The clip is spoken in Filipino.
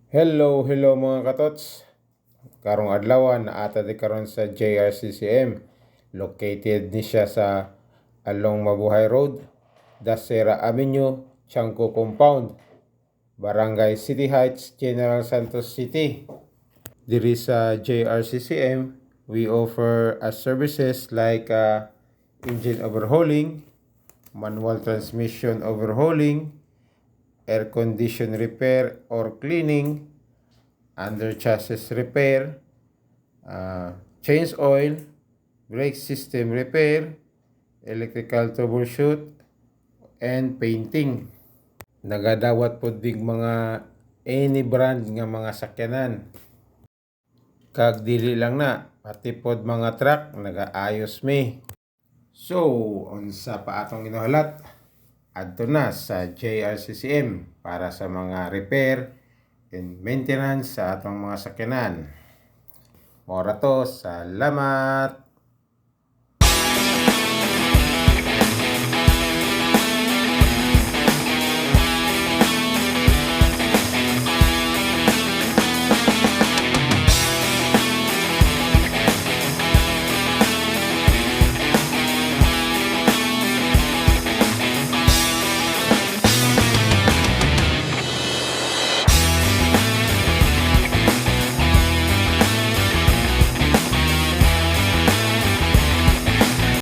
Hello mga katots. Karong adlaw na ata di karon sa JRCCM. Located ni siya sa Along Mabuhay Road, Dasera Avenue, Chanco Compound, Barangay City Heights, General Santos City. Diri sa JRCCM, we offer services like engine overhauling, manual transmission overhauling, air condition repair or cleaning, under chassis repair, change oil, brake system repair, electrical troubleshoot, and painting. Nagadawat po dig mga any brand nga mga sakyanan. Kag dili lang na, pati pod mga truck nagaayos mi. So, unsa pa atong ginuhalat? Adto na sa JRCCM para sa mga repair and maintenance sa atong mga sakyanan. Mora to, salamat!